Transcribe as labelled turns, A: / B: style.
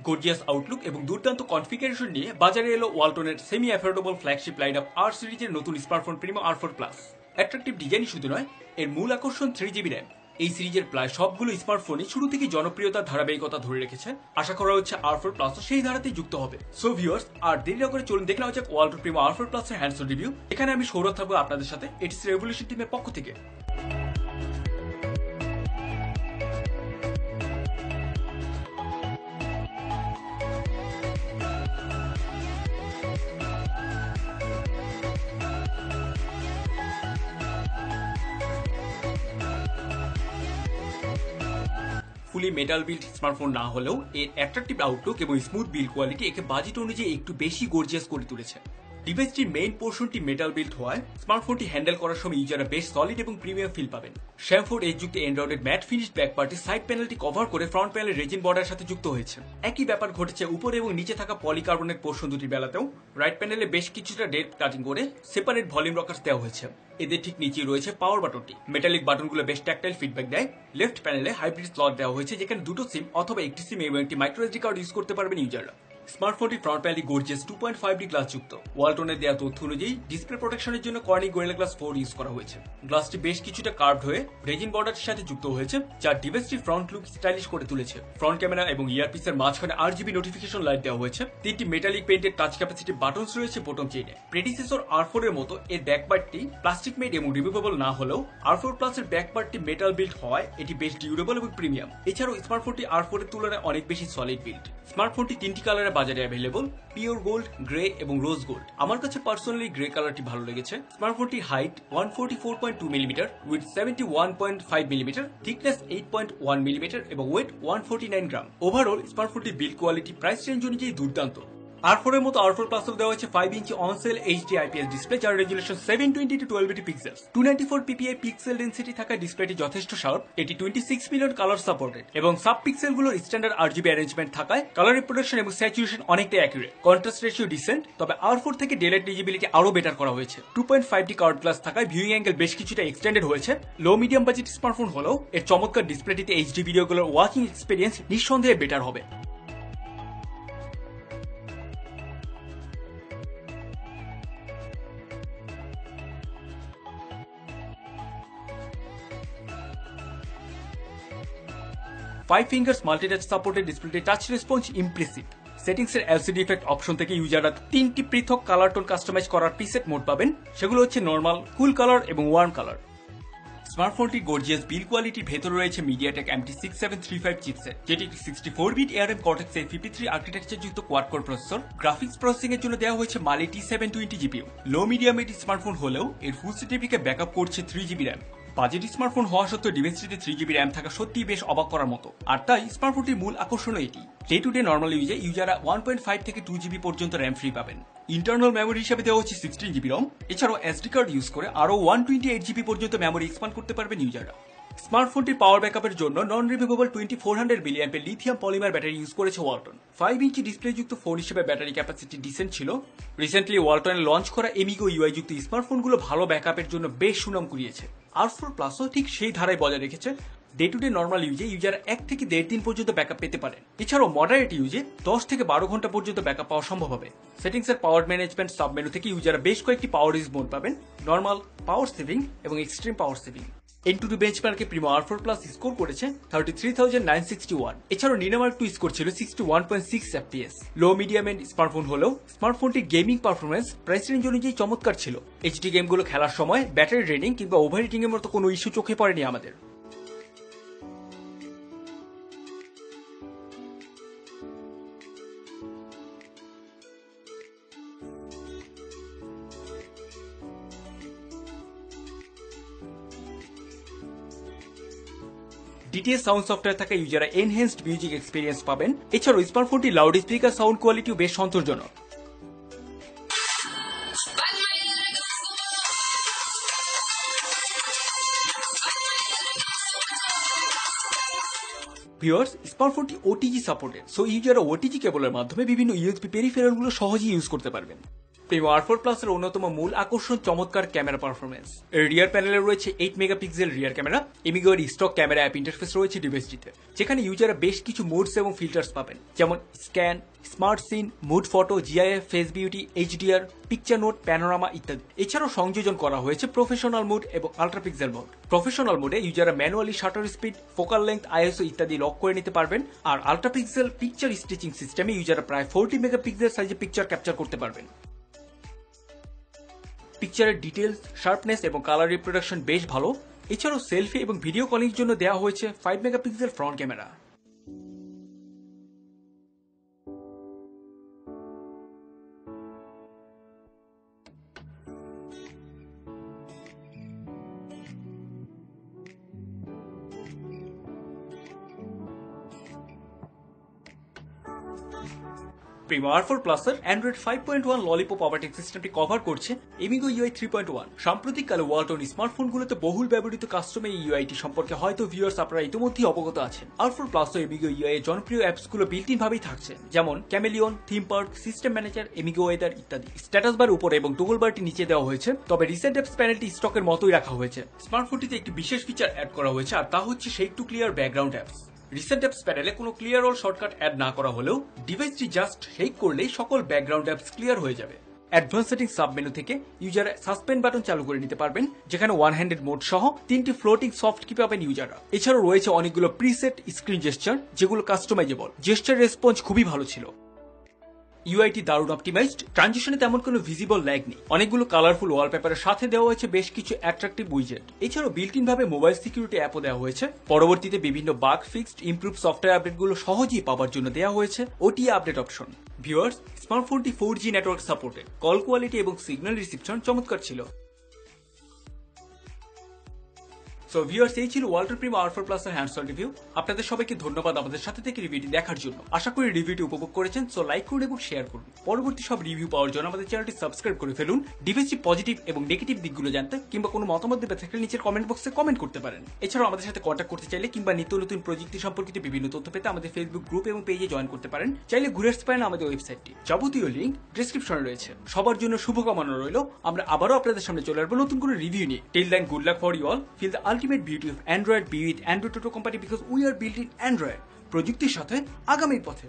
A: Gorgeous Outlook এবং দুর্দান্ত configuration নিয়ে বাজারে এলো ওয়ালটনের semi affordable flagship line up আর সিরিজের নতুন smartphone Primo R4 plus. Attractive ডিজাইনই শুধু নয়, এর মূল আকর্ষণ 3GB র্যাম। এই সিরিজের প্রায় সবগুলো স্মার্টফোনই শুরু থেকে জনপ্রিয়তার ধারাবাহিকতা ধরে রেখেছে। আশা করা হচ্ছে R4 প্লাসও সেই ধারাতেই যুক্ত হবে। সো ভিউয়ার্স, আর দেরি না করে চলুন দেখে নেওয়া যাক ওয়ালটন প্রিমো R4 প্লাসের হ্যান্ডস অন রিভিউ। এখানে আমি সৌরভ থাকবো আপনাদের সাথে এটিসি রেভলিউশন টিমের পক্ষ থেকে। ফুলি মেটাল বিল্ড স্মার্টফোন না হলেও এর অ্যাট্রাকটিভ আউটলুক এবং স্মুথ বিল্ড কোয়ালিটি একে বাজেট অনুযায়ী একটু বেশি গর্জিয়াস করে তুলেছে। ডিভাইসটির মেইন পোর্শনটি মেটাল বিল্ড হওয়ায় স্মার্টফোনটি হ্যান্ডেল করার সময় ইউজাররা বেশ সলিড এবং প্রিমিয়াম ফিল পাবেন। শ্যামফোর্ড এজ যুক্ত এন্ড্রয়েডের ম্যাট ফিনিশ ব্যাক পার্টি সাইড প্যানেলটি কভার করে ফ্রন্ট প্যানেলের রেজিন বর্ডারের সাথে যুক্ত হয়েছে। একই ব্যাপার ঘটেছে উপরে এবং নিচে থাকা পলিকার্বনেট পোর্শন দুটির বেলাতেও। রাইট প্যানেলে বেশ কিছুটা ডেপথ কাটিং করে সেপারেট ভলিউম রকার্স দেওয়া হয়েছে। এদের ঠিক নিচেই রয়েছে পাওয়ার বাটনটি। মেটালিক বাটনগুলো বেশ ট্যাকটাইল ফিডব্যাক দেয়। লেফট প্যানেলে হাইব্রিড স্লট দেওয়া হয়েছে, যেখানে দুটো সিম অথবা একটি সিম এবং একটি মাইক্রো এসডি কার্ড ইউজ করতে পারবেন ইউজাররা। স্মার্টফোনটি ফ্রন্ট প্যানেলটি গর্জিয়াস 2.5D গ্লাস যুক্ত। ওয়ালটনের দেওয়া তথ্য অনুযায়ী ডিসপ্লে প্রোটেকশনের জন্য কর্নিং গরিলা গ্লাস 4 ইউজ করা হয়েছে। গ্লাসটি বেশ কিছুটা কার্ভড হয়ে রেজিন বর্ডারের সাথে যুক্ত হয়েছে, যা ডিভাইসটির ফ্রন্ট লুক স্টাইলিশ করে তুলেছে। ফ্রন্ট ক্যামেরা এবং ইয়ারপিসের মাঝখানে RGB নোটিফিকেশন লাইট দেওয়া হয়েছে। 3টি metallic painted touch capacity buttons রয়েছে বোটম চেইনে। প্রেডিসেসর R4 এর মতো এর ব্যাক পার্টটি প্লাস্টিক মেড এবং রিমুভেবল না হলেও R4 প্লাসের ব্যাক পার্টটি মেটাল বিল্ড হওয়ায় এটি বেশ ডিউরেবল এবং প্রিমিয়াম। এছাড়াও স্মার্টফোনটি R4 এর তুলনায় অনেক বেশি সলিড বিল্ড। স্মার্টফোনটি 3টি কালারে বাজারে অ্যাভেলেবল, পিওর গোল্ড, গ্রে এবং রোজ গোল্ড। আমার কাছে পার্সোনালি গ্রে কালারটি ভালো লেগেছে। স্মার্টফোনটির height 144.2 millimetre, width 71.5 millimetre, thickness 8.1 millimetre এবং ওয়েট 149 গ্রাম। ওভারঅল স্মার্টফোনটির বিল্ড কোয়ালিটি প্রাইস রেঞ্জ অনুযায়ী দুর্দান্ত। R4 এর মতো R4 প্লাসও দেওয়া হয়েছে 5 ইঞ্চি অনসেল HD IPS ডিসপ্লে, যার resolution 720x1280 pixels. 294 ppi pixel density থাকা ডিসপ্লেটি যথেষ্ট শার্প। এটি 26 মিলিয়ন কালার সাপোর্টেড এবং সাব পিক্সেলগুলোর স্ট্যান্ডার্ড RGB অ্যারেঞ্জমেন্ট থাকায় কালার রিপ্রোডাকশন এবং স্যাচুরেশন অনেকটাই অ্যাকুরেট। কন্ট্রাস্ট রেশিও ডিসেন্ট, তবে R4 থেকে ডেলাইট লিজিবিলিটি আরো বেটার করা হয়েছে। 2.5D কার্ভ গ্লাস থাকায় ভিউইং অ্যাঙ্গেল বেশ কিছুটা এক্সটেন্ডেড হয়েছে। লো মিডিয়াম বাজেট স্মার্টফোন হলেও এর চমৎকার ডিসপ্লেটিতে HD ভিডিওগুলোর ওয়াচিং এক্সপেরিয়েন্স নিঃসন্দেহে বেটার হবে। 5 fingers multi-touch supported ডিসপ্লেতে টাচ রেসপন্স ইমপ্রেসিভ। সেটিংসের LCD ইফেক্ট অপশন থেকে ইউজাররা 3টি পৃথক কালার টোন কাস্টমাইজ করার প্রিসেট মোড পাবেন। সেগুলো হচ্ছে নরমাল, কুল কালার এবং ওয়ার্ম কালার। স্মার্টফোনটি গর্জিয়াস বিল্ড কোয়ালিটির ভেতরে রয়েছে মিডিয়াটেক MT6735 চিপসেট, যেটি একটি 64-বিট ARM Cortex A53 আর্কিটেকচার যুক্ত quad core processor. Graphics processing এর জন্য দেওয়া হয়েছে Mali T720 GPU। লো মিডিয়াম এর স্মার্টফোন হলেও এর ফুল সিটিপিকে ব্যাকআপ করছে 3GB র্যাম। বাজেট স্মার্টফোন হওয়া সত্ত্বেও ডিভাইসটিতে 3GB র্যাম থাকা সত্যিই বেশ অবাক করার মতো। আর তাই স্মার্টফোনটির মূল আকর্ষণ এটি। ডে টু ডে নর্মাল ইউজে ইউজাররা 1.5 থেকে 2GB পর্যন্ত র্যাম ফ্রি পাবেন। ইন্টারনাল মেমোরি হিসেবে দেওয়া হচ্ছে 16GB রম। এছাড়াও SD কার্ড ইউজ করে আরো 128GB পর্যন্ত মেমোরি এক্সপান্ড করতে পারবেন ইউজাররা। স্মার্টফোনটির পাওয়ার ব্যাকআপের জন্য non removable 2400 mAh lithium polymer battery use করেছে ওয়ালটন। 5 ইঞ্চি ডিসপ্লে যুক্ত ফোন হিসেবে ব্যাটারি ক্যাপাসিটি ডিসেন্ট ছিল। রিসেন্টলি ওয়ালটনে লঞ্চ করা এমিগো UI যুক্ত স্মার্টফোনগুলো ভালো ব্যাকআপের জন্য বেশ সুনাম কুড়িয়েছে। R4 প্লাসও ঠিক সেই ধারায় বজায় রেখেছে। ডে টু ডে নর্মাল ইউজে ইউজার 1 থেকে 1.5 দিন পর্যন্ত ব্যাকআপ পেতে পারেন। এছাড়াও মডারেট ইউজে 10 থেকে 12 ঘন্টা পর্যন্ত ব্যাকআপ পাওয়া সম্ভব হবে। সেটিংসের পাওয়ার ম্যানেজমেন্ট সাব মেনু থেকে ইউজার বেশ কয়েকটি পাওয়ার ইউজ মোড পাবেন, নর্মাল, পাওয়ার সেভিং এবং এক্সট্রিম পাওয়ার সেভিং। N2 বেঞ্চমার্কে প্রিমো R4 প্লাস স্কোর করেছে 33,961। এছাড়াও নিনামার্ক 2 স্কোর ছিল 61.6 FPS। Low medium end smartphone হলেও স্মার্টফোনটির গেমিং পারফরমেন্স প্রাইস রেঞ্জ অনুযায়ী চমৎকার ছিল। HD গেমগুলো খেলার সময় ব্যাটারি ড্রেনিং কিংবা ওভারহিটিং এর মতো কোনো ইস্যু চোখে পড়েনি আমাদের। DTS সাউন্ড সফটওয়্যার থাকা ইউজাররা এনহ্যান্সড মিউজিক এক্সপেরিয়েন্স পাবেন। এছাড়াও স্মার্টফোনটি লাউড স্পিকার সাউন্ড কোয়ালিটিও বেশ সন্তোষজনক। ভিউয়ার্স, স্মার্টফোনটি OTG সাপোর্টেড, সো ইউজাররা OTG কেবলের মাধ্যমে বিভিন্ন USB পেরিফেরালগুলো সহজেই ইউজ করতে পারবেন। প্রিমো R4 Plus এর অন্যতম মূল আকর্ষণ চমৎকার ক্যামেরা পারফরমেন্স। এর রিয়ার প্যানেলে রয়েছে 8 মেগাপিক্সেল রিয়ার ক্যামেরা। এমিগো এর স্টক ক্যামেরা অ্যাপ ইন্টারফেস রয়েছে ডিভাইসটিতে, যেখানে ইউজাররা বেশ কিছু মোডস এবং ফিল্টার্স পাবেন, যেমন scan, smart scene, mood photo, GIF, face beauty, HDR, picture note, panorama ইত্যাদি। এছাড়াও সংযোজন করা হয়েছে প্রফেশনাল মোড এবং আল্ট্রা পিক্সেল মোড। প্রফেশনাল মোডে ইউজাররা manually shutter speed, focal length, ISO ইত্যাদি লক করে নিতে পারবেন। আর আল্ট্রা পিক্সেল পিকচার স্টিচিং সিস্টেমে ইউজাররা প্রায় 40 মেগাপিক্সেল সাইজে পিকচার ক্যাপচার করতে পারবেন। পিকচারের ডিটেলস, শার্পনেস এবং কালার রিপ্রোডাকশন বেশ ভালো। এছাড়াও সেলফি এবং ভিডিও কলিং জন্য দেওয়া হয়েছে 5 megapixel front camera. Primo R4 Plus এর অ্যান্ড্রয়েড 5.1 ললিপপ অপারেটিং সিস্টেমটি কভার করছে এমিগো UI 3.1। সাম্প্রতিককালে ওয়ালটন স্মার্টফোনগুলোতে বহুল ব্যবহৃত কাস্টম এই ইউআইটি সম্পর্কে হয়তো ভিউয়ার্স আপনারা ইতিমধ্যেই অবগত আছেন। R4 Plus ও এমিগো UI এর জনপ্রিয় অ্যাপসগুলো বিল্ট-ইন ভাবেই থাকছে, যেমন Chameleon, theme park, system manager, Amigo weather ইত্যাদি। স্ট্যাটাস বার উপরে এবং টগল বারটি নিচে দেওয়া হয়েছে, তবে রিসেন্ট অ্যাপস প্যানেলটি স্টকের মতোই রাখা হয়েছে। স্মার্টফোনটিতে একটি বিশেষ ফিচার অ্যাড করা হয়েছে, আর তা হচ্ছে shake to clear background apps. Recent apps প্যানেলে কোনো ক্লিয়ার অল শর্টকাট অ্যাড না করা হলেও ডিভাইসটি জাস্ট শেক করলেই সকল ব্যাকগ্রাউন্ড অ্যাপস ক্লিয়ার হয়ে যাবে। অ্যাডভান্স সেটিং সাব মেনু থেকে ইউজার সাসপেন্ড বাটন চালু করে নিতে পারবেন, যেখানে ওয়ান হ্যান্ডেড মোড সহ 3টি ফ্লোটিং সফট কি পাবেন ইউজাররা। এছাড়াও রয়েছে অনেকগুলো প্রিসেট স্ক্রিন জেস্টার, যেগুলো কাস্টমাইজেবল। জেস্টার রেসপন্স খুবই ভালো ছিল। ইউআইটি দারুণ অপটিমাইজড, ট্রানজিশনে তেমন কোনো ভিজিবল ল্যাগ নেই। অনেকগুলো কালারফুল ওয়ালপেপারের সাথে দেওয়া হয়েছে বেশ কিছু অ্যাট্রাকটিভ উইজেট। এছাড়াও বিল্ট-ইন ভাবে মোবাইল সিকিউরিটি অ্যাপও দেওয়া হয়েছে। পরবর্তীতে বিভিন্ন বাগ ফিক্সড, ইমপ্রুভ সফটওয়্যার আপডেটগুলো সহজেই পাওয়ার জন্য দেওয়া হয়েছে ওটিএ আপডেট অপশন। ভিউয়ার্স, স্মার্টফোনটি 4G network supported. Call quality এবং সিগন্যাল রিসিপশন চমৎকার ছিল। সো ভিউয়ার্স, এই ছিল ওয়ালটন প্রিমো R4 Plus এর হ্যান্ডস অন রিভিউ। আপনাদের সবাইকে ধন্যবাদ আমাদের সাথে থেকে রিভিউটি দেখার জন্য। আশা করি রিভিউটি উপভোগ করেছেন। সো লাইক করুন এবং শেয়ার করুন। পরবর্তী সব রিভিউ পাওয়ার জন্য আমাদের চ্যানেলটি সাবস্ক্রাইব করে ফেলুন। ডিভাইসটি পজিটিভ এবং নেগেটিভ দিকগুলো জানতে কিংবা কোনো মতামত দেবে থাকলে নিচের কমেন্ট বক্সে কমেন্ট করতে পারেন। এছাড়াও আমাদের সাথে কন্ট্যাক্ট করতে চাইলে কিংবা নিত্য নতুন প্রযুক্তি সম্পর্কিত বিভিন্ন তথ্য পেতে আমাদের ফেসবুক গ্রুপ এবং পেজে জয়েন করতে পারেন। চাইলে ঘুরে আসতে পারেন আমাদের ওয়েবসাইটটি, যাবতীয় লিঙ্ক ডেসক্রিপশনে রয়েছে। সবার জন্য শুভকামনা রইল। আমরা আবারও আপনাদের সামনে চলে আসবো নতুন কোনো রিভিউ নিয়ে। Till then, good luck for you all. Feel the ultimate beauty of Android, be with Android Auto Company because we are built in Android। প্রযুক্তির সাথে আগামীর পথে।